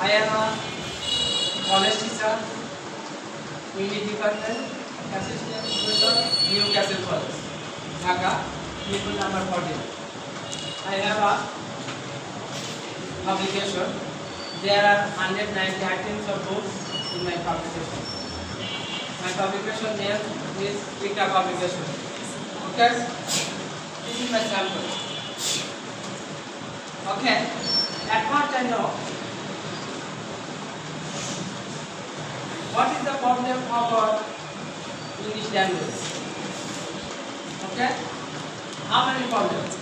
I am a college teacher, English department, assistant professor, Newcastle College, Dhaka, table number 14. I have a publication. There are 190 items of books in my publication. My publication name is ICRA publication. Okay, this is my sample. Okay, at first I know what is the problem of our English language. Okay, how many problems?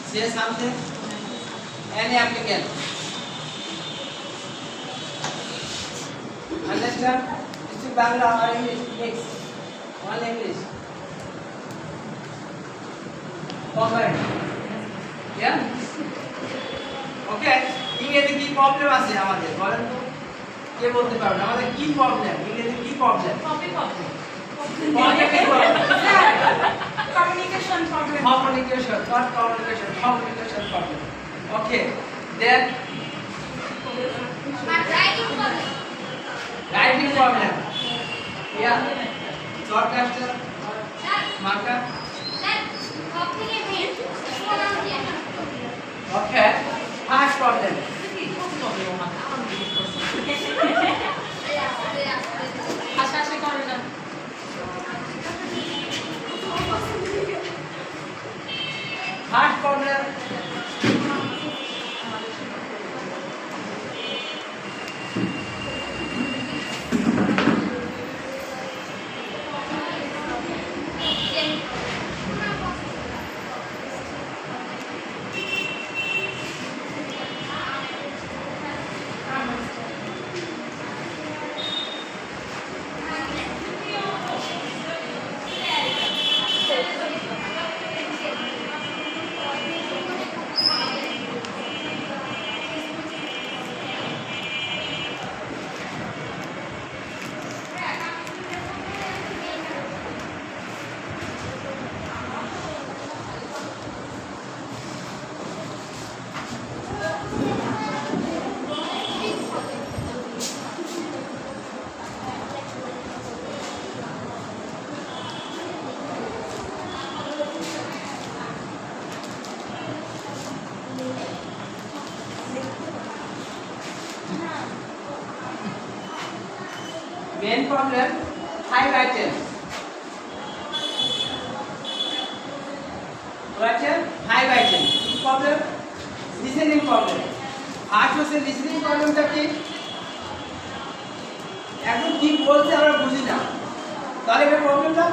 Say something. Any applicant? Understand? Is it Bangla or English? Mix. One English. Combined. Yeah? Okay. ইংরেজি কি problem আছে আমাদের বলেন তো কে বলতে পারবে আমাদের কি প্রবলেম ইংরেজি কি problem Communication problem. Communication, not communication, communication problem. Okay, then writing problem. Yeah, shortcaster, marker. Okay, first problem. First problem. Main problem, 5 items. What is 5 items? Problem, listening problem. First হচ্ছে listening problemটা কি? এখন কি বলছে আমরা বুঝি না। তাহলে এটা প্রবলেমটা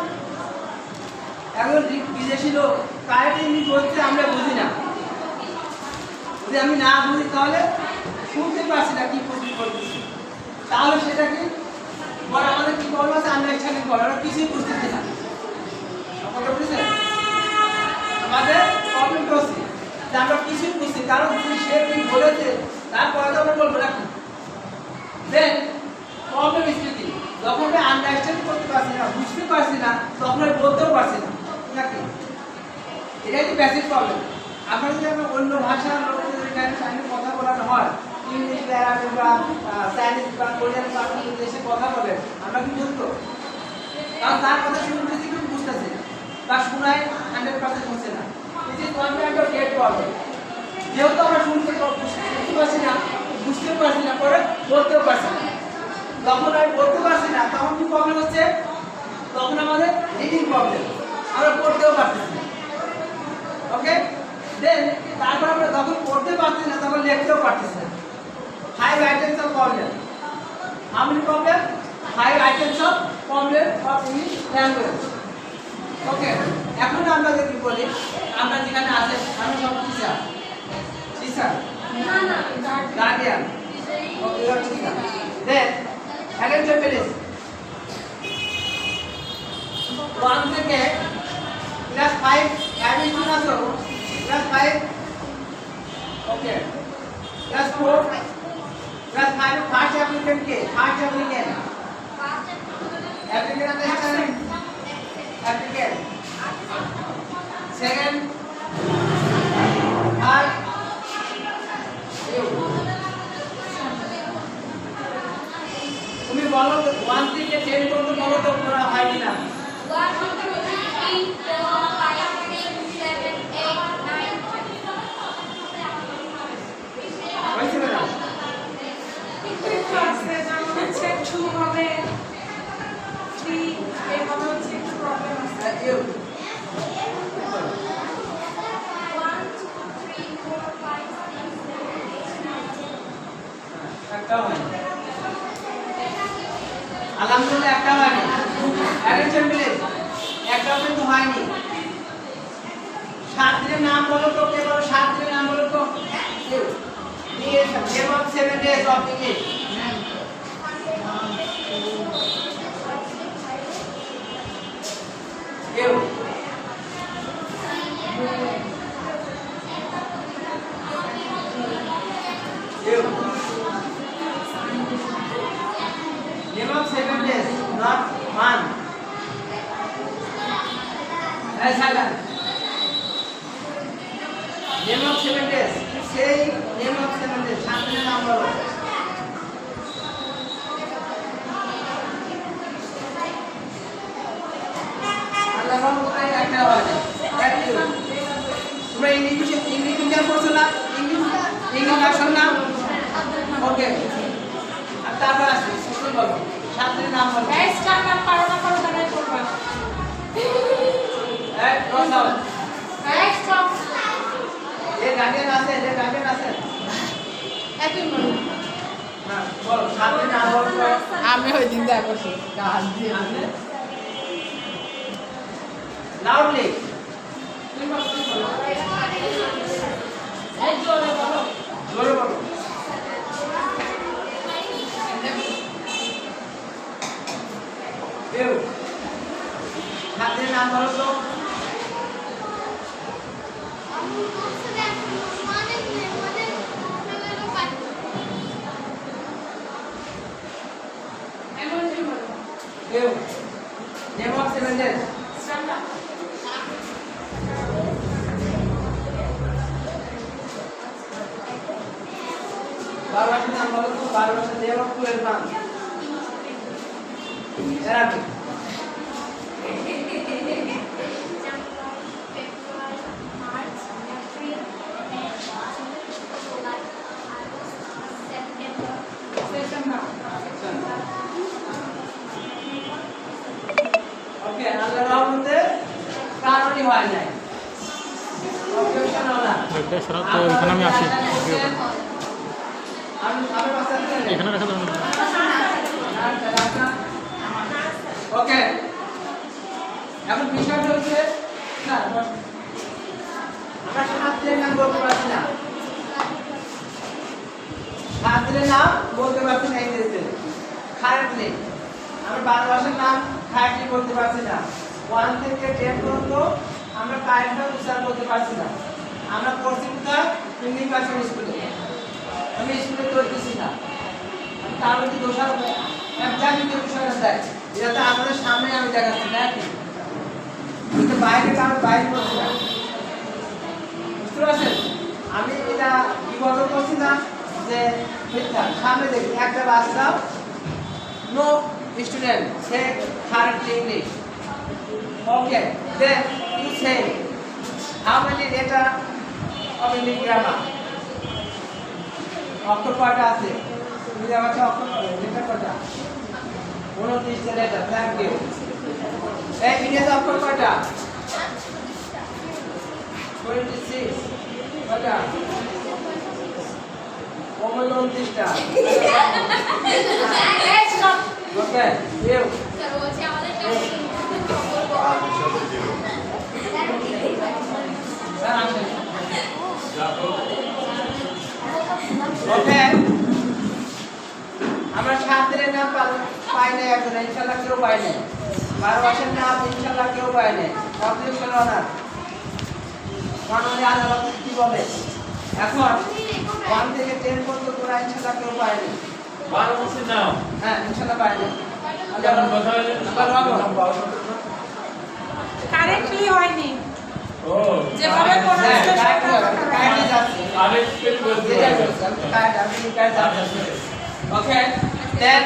এখন বিদেশি লোক কারেক্টলি বলছে আমরা বুঝি না। যদি আমি না বুঝি তাহলে শুনতে পারছি না কি বলতেছি। তাহলে সেটা কি বড় আমাদের কি প্রবলেম আছে আন্ডারস্ট্যান্ডিং প্রবলেম আমরা কিছুই বুঝতেছি না আপনারা বুঝছেন আমাদের প্রবলেম হচ্ছে যে আমরা কিছুই বুঝছি কারণ যদি সে কি বলেছে তারপরে তো আমরা বলবো না দেন প্রবলেম স্পিকিং যখন আমরা আন্ডারস্ট্যান্ড করতে পারছি না বুঝতে পারছি না তখন আমরা বলতেও পারছি না নাকি এটাই তো বেসিক প্রবলেম আমরা যদি আমরা অন্য ভাষার লোকদের এখানে কথা বলানো হয় ইংলিশ আরবি বা চাইনিজ বা কোরিয়ান বা ইংলিশে কথা বলে আমরা কি বুঝতো কারণ তার কথা শুনতেছি কিন্তু বুঝতেছি বা শোনায় 100% হচ্ছে না এই যে কনফিডেন্ট অফ গেট প্রবলেম যেহেতু আমরা শুনতে পারছি না বুঝতেও পারছি না পরে বলতেও পারছি না যখন আমি বলতে পারছি না তখন কি প্রবলেম হচ্ছে তখন আমাদের রিডিং প্রবলেম আমরা পড়তেও পারছি না ওকে দেন তারপর আমরা যখন পড়তে পারছি না তখন লিখতেও পারছি না 5 items of problem. How many problem? 5 items of problem of English language. Okay. এখন আমরা যদি বলি আমরা যেখানে আছে আমরা সব টিচার না guardian okay you are teacher then attend to please 1 থেকে ক্লাস 5 অ্যাডমিশন আছে class 5 okay class 4 Class 5 first applicant के first applicant understand applicant second third you একটাও হয়নি। আলহামদুলিল্লাহ একটাও হয়নি। অ্যাটেনশন প্লিজ, একটাও কিন্তু হয়নি। 7 দিনের নাম বলো তো, কে বলো 7 দিনের নাম বলো তো। Name of 7 days of English. You. You. Name of 7 days, not one. Hey, silent. Name of 7 days. Say name of 7 days. 7 দিনের নাম বলো। আল্লাহ রহমতে একটা হয়। Thank you. তোমরা ইংলিশ মিডিয়াম পড়ছো না? ইংলিশ ভাষণ না? ওকে। আর তারপর আসি শুরু করো। 7 দিনের নাম বলো। এই স্টার নাম পারো না পারো তাই করবা। এই প্রশ্ন। এই স্টপ। এই গার্ডিয়ান আছে, একই বলো। না, বলো 7 দিনের নাম বলো। আমি ওই দিন দেখা করছি গাল দিয়ে। লাউডলি। তুমি বলো। এই জোরে বলো। জোরে বলো। কেউ 7 দিনের নাম বলো তো। এমনই বলো। কেউ নেম অফ 7 days। স্টার নাম। বারোটার নাম বলো তো। 12 নেম অফ 12 নাম। এরাকি। সেশন নাম। ওকে, আল্লাহ রহমতে কারণই হয় নাই। অবজেকশন হলো না। এটা সারা তো এখানে আমি আসি আমি পাশে এখানে রাখা যাবে না। ওকে, এখন বিষয়টা হচ্ছে না আমরা 7 দিনের নাম বলতে পারছি না। 7 দিনের নাম বলতে পারছি না ইংরেজিতে। কারেক্টলি আমরা 12 মাসের নাম কারেক্টলি বলতে পারছি না। 1 থেকে 10 পর্যন্ত আমরা কারেক্টলি উচ্চারণ করতে পারছি না। আমরা পড়ছি কোথায়? ইংলিশ ভাষণ স্কুলে। আমি স্কুলে করতেছি না। আমি তার মধ্যে দোষার একজাক্টলি বিষয়টা দেয়। এটা তো আমাদের সামনে আমি দেখাচ্ছি না কি? কিন্তু বাইরে কারণ বাইরে করছি না। বুঝতে পারছেন? আমি এটা কি বলতে করছি না যে মিথ্যা। সামনে দেখি একটা বাস দাও। No student say correctly English. Okay, then you say how many letter of English grammar? অক্ষর কয়টা আছে? তুমি দেখাচ্ছ অক্ষর লেটার কয়টা? 29টা লেটার। Thank you. এই ইংরেজি অক্ষর কয়টা? 26 কয়টা? 29টা। এই স্টপ। ওকে, ইউ ওকে, আমরা 7 দিনের নাম পাই নাই এখন, ইনশাআল্লাহ কেউ পাই নাই। 12 মাসের নাম ইনশাআল্লাহ কেউ পাই নাই। অবজেকশন না কারণে আলাদা কি বলে? এখন 1 থেকে 10 পর্যন্ত তোরা ইনশাআল্লাহ কেউ পাই নাই। 12 মাসের নাম হ্যাঁ, ইনশাআল্লাহ পাই নাই। কেমন কথা হলো? কারেক্টলি হয়নি। ও যেভাবে প্রনাউন্স কারেক্টলি যাচ্ছে। আরেক স্পেল বলতে যেটা বলছি আমি কারেক্ট, আমি কারেক্ট যাচ্ছে। ওকে, দেন